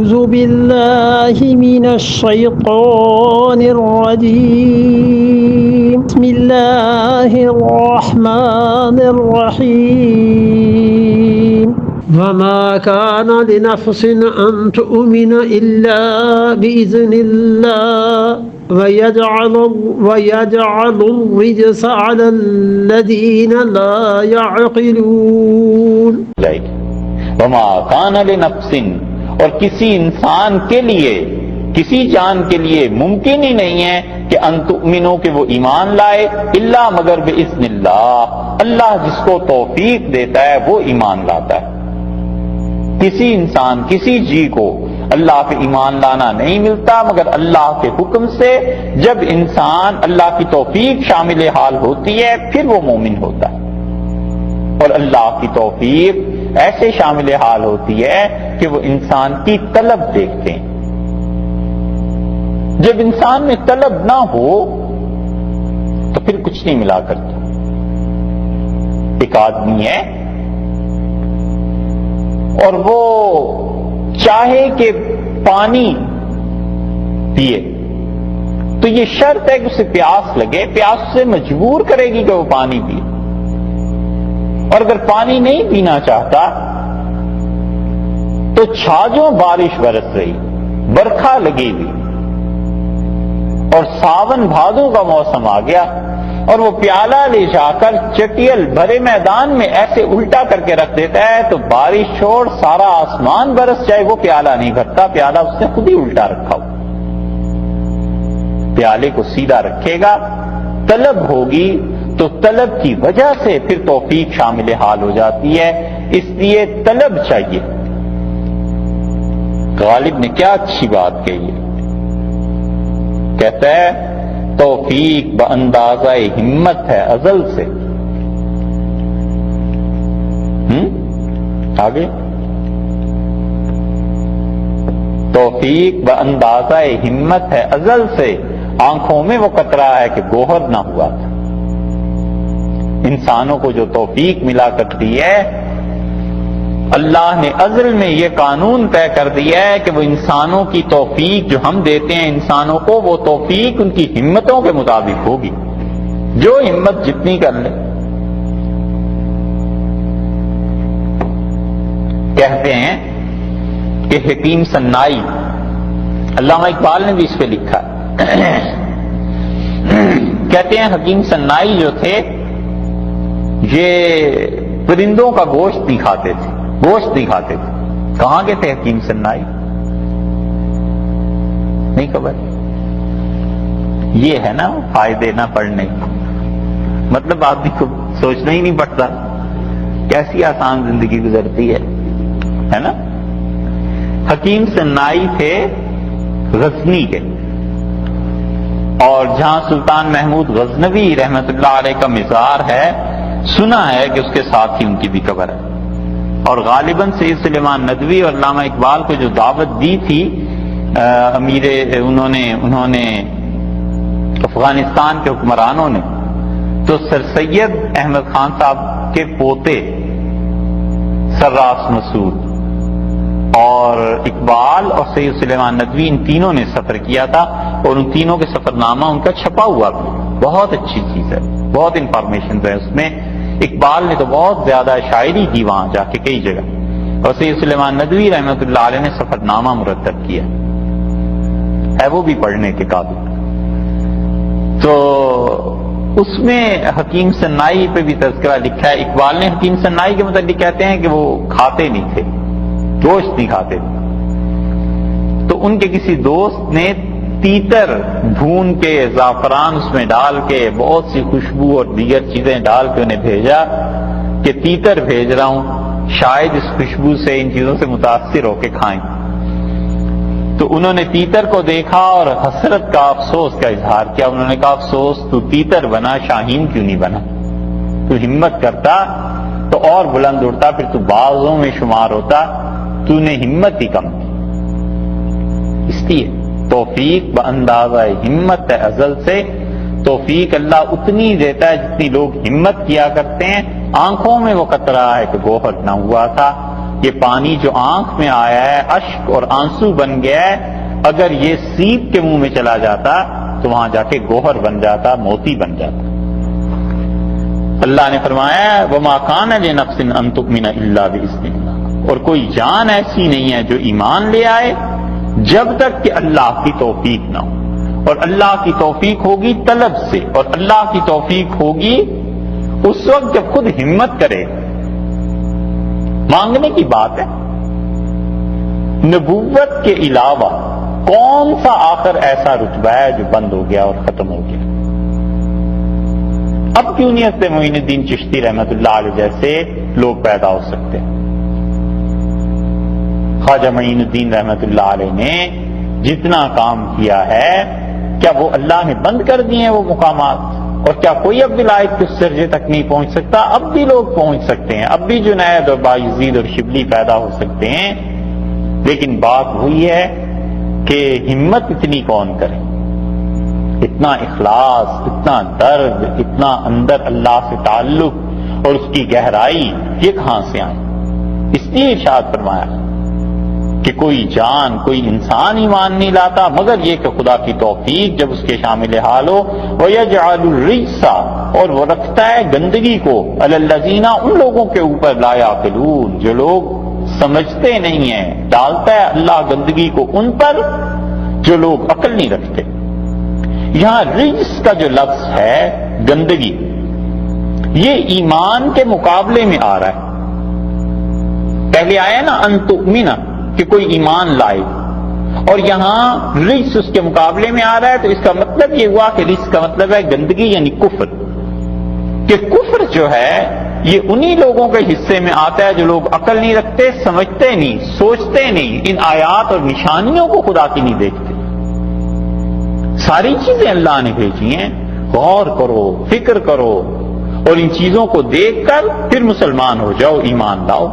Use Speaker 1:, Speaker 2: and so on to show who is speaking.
Speaker 1: أعوذ بالله من الشيطان الرجيم بسم الله الرحمن الرحيم وما كان لنفس أن تؤمن إلا بإذن الله ويجعل الرجس على الذين لا يعقلون.
Speaker 2: وما كان لنفس، اور کسی انسان کے لیے، کسی جان کے لیے ممکن ہی نہیں ہے کہ ان تؤمنو کہ وہ ایمان لائے، الا مگر باذن اللہ، اللہ جس کو توفیق دیتا ہے وہ ایمان لاتا ہے. کسی انسان، کسی جی کو اللہ پہ ایمان لانا نہیں ملتا مگر اللہ کے حکم سے. جب انسان اللہ کی توفیق شامل حال ہوتی ہے پھر وہ مومن ہوتا ہے. اور اللہ کی توفیق ایسے شامل حال ہوتی ہے کہ وہ انسان کی طلب دیکھتے ہیں. جب انسان میں طلب نہ ہو تو پھر کچھ نہیں ملا کرتا. ایک آدمی ہے اور وہ چاہے کہ پانی پیے تو یہ شرط ہے کہ اسے پیاس لگے، پیاس سے مجبور کرے گی کہ وہ پانی پیے. اور اگر پانی نہیں پینا چاہتا تو چھاجوں بارش برس رہی، برکھا لگی ہوئی اور ساون بھادوں کا موسم آ گیا اور وہ پیالہ لے جا کر چٹیل بھرے میدان میں ایسے الٹا کر کے رکھ دیتا ہے تو بارش چھوڑ سارا آسمان برس جائے وہ پیالہ نہیں بھرتا. پیالہ اس نے خود ہی الٹا رکھا ہو. پیالے کو سیدھا رکھے گا، طلب ہوگی تو طلب کی وجہ سے پھر توفیق شامل حال ہو جاتی ہے. اس لیے طلب چاہیے. غالب نے کیا اچھی بات کہی ہے، کہتا ہے توفیق باندازہ ہمت ہے ازل سے. آگے توفیق باندازہ ہمت ہے ازل سے، آنکھوں میں وہ قطرہ ہے کہ گوہر نہ ہوا تھا. انسانوں کو جو توفیق ملا کرتی ہے اللہ نے ازل میں یہ قانون طے کر دیا ہے کہ وہ انسانوں کی توفیق جو ہم دیتے ہیں انسانوں کو، وہ توفیق ان کی ہمتوں کے مطابق ہوگی. جو ہمت جتنی کر لے. کہتے ہیں کہ حکیم سنائی، علامہ اقبال نے بھی اس پہ لکھا ہے، کہتے ہیں حکیم سنائی جو تھے یہ پرندوں کا گوشت نہیں کھاتے تھے، گوشت نہیں کھاتے تھے. کہاں کے تھے حکیم سنائی؟ نہیں خبر. یہ ہے نا فائدے نہ پڑھنے، مطلب آدمی کو سوچنا ہی نہیں پڑتا، کیسی آسان زندگی گزرتی ہے نا. حکیم سنائی تھے غزنی کے، اور جہاں سلطان محمود غزنوی رحمت اللہ علیہ کا مزار ہے سنا ہے کہ اس کے ساتھ ہی ان کی بھی قبر ہے. اور غالباً سید سلیمان ندوی اور علامہ اقبال کو جو دعوت دی تھی انہوں نے افغانستان کے حکمرانوں نے، تو سر سید احمد خان صاحب کے پوتے سراس مسعود اور اقبال اور سید سلیمان ندوی ان تینوں نے سفر کیا تھا، اور ان تینوں کے سفر نامہ ان کا چھپا ہوا بھی. بہت اچھی چیز ہے، بہت انفارمیشن ہے اس میں. اقبال نے تو بہت زیادہ شاعری کی وہاں جا کے کئی جگہ، اور سید سلیمان ندوی رحمۃ اللہ علیہ نے سفر نامہ مرتب کیا ہے، وہ بھی پڑھنے کے قابل. تو اس میں حکیم سنائی پہ بھی تذکرہ لکھا ہے. اقبال نے حکیم سنائی کے متعلق کہتے ہیں کہ وہ کھاتے نہیں تھے، گوشت نہیں کھاتے تھے. تو ان کے کسی دوست نے تیتر بھون کے، زعفران اس میں ڈال کے، بہت سی خوشبو اور دیگر چیزیں ڈال کے انہیں بھیجا کہ تیتر بھیج رہا ہوں، شاید اس خوشبو سے ان چیزوں سے متاثر ہو کے کھائیں. تو انہوں نے تیتر کو دیکھا اور حسرت کا، افسوس کا اظہار کیا. انہوں نے کہا افسوس تو تیتر بنا، شاہین کیوں نہیں بنا؟ تو ہمت کرتا تو اور بلند اڑتا، پھر تو بازوں میں شمار ہوتا. تو نے ہمت ہی کم کی. اس لیے توفیق باندازہ ہمت ہے ازل سے. توفیق اللہ اتنی دیتا ہے جتنی لوگ ہمت کیا کرتے ہیں. آنکھوں میں وہ قطرہ ہے کہ گوہر نہ ہوا تھا. یہ پانی جو آنکھ میں آیا ہے اشک اور آنسو بن گیا ہے، اگر یہ سیپ کے منہ میں چلا جاتا تو وہاں جا کے گوہر بن جاتا، موتی بن جاتا۔ اللہ نے فرمایا وَمَا كَانَ لِنَفْسٍ أَن تُؤْمِنَ إِلَّا بِإِذْنِ اللَّهِ، اور کوئی جان ایسی نہیں ہے جو ایمان لے آئے جب تک کہ اللہ کی توفیق نہ ہو، اور اللہ کی توفیق ہوگی طلب سے، اور اللہ کی توفیق ہوگی اس وقت جب خود ہمت کرے۔ مانگنے کی بات ہے، نبوت کے علاوہ کون سا آخر ایسا رتبہ ہے جو بند ہو گیا اور ختم ہو گیا؟ اب کیوں نہیں حضرت معین الدین چشتی رحمت اللہ علیہ جیسے لوگ پیدا ہو سکتے؟ خواجہ معین الدین رحمت اللہ علیہ نے جتنا کام کیا ہے، کیا وہ اللہ نے بند کر دیے ہیں وہ مقامات؟ اور کیا کوئی اب ولایت کے اس درجے تک نہیں پہنچ سکتا؟ اب بھی لوگ پہنچ سکتے ہیں، اب بھی جنید اور بایزید اور شبلی پیدا ہو سکتے ہیں، لیکن بات وہی ہے کہ ہمت اتنی کون کرے، اتنا اخلاص، اتنا درد، اتنا اندر اللہ سے تعلق اور اس کی گہرائی، یہ کہاں سے آئے؟ اس لیے ارشاد فرمایا کہ کوئی جان، کوئی انسان ایمان نہیں لاتا مگر یہ کہ خدا کی توفیق جب اس کے شامل حال ہو۔ وَيَجْعَلُ الرِّجْسَ، اور وہ رکھتا ہے گندگی کو، عَلَى الَّذِينَ، ان لوگوں کے اوپر، لَا يَعْقِلُونَ، جو لوگ سمجھتے نہیں ہیں، ڈالتا ہے اللہ گندگی کو ان پر جو لوگ عقل نہیں رکھتے۔ یہاں رجس کا جو لفظ ہے گندگی، یہ ایمان کے مقابلے میں آ رہا ہے۔ پہلے آیا نا ان تؤمن، کہ کوئی ایمان لائے، اور یہاں رجس اس کے مقابلے میں آ رہا ہے، تو اس کا مطلب یہ ہوا کہ رجس کا مطلب ہے گندگی، یعنی کفر، کہ کفر جو ہے یہ انہی لوگوں کے حصے میں آتا ہے جو لوگ عقل نہیں رکھتے، سمجھتے نہیں، سوچتے نہیں، ان آیات اور نشانیوں کو خدا کی نہیں دیکھتے۔ ساری چیزیں اللہ نے بھیجی ہیں، غور کرو، فکر کرو، اور ان چیزوں کو دیکھ کر پھر مسلمان ہو جاؤ، ایمان لاؤ۔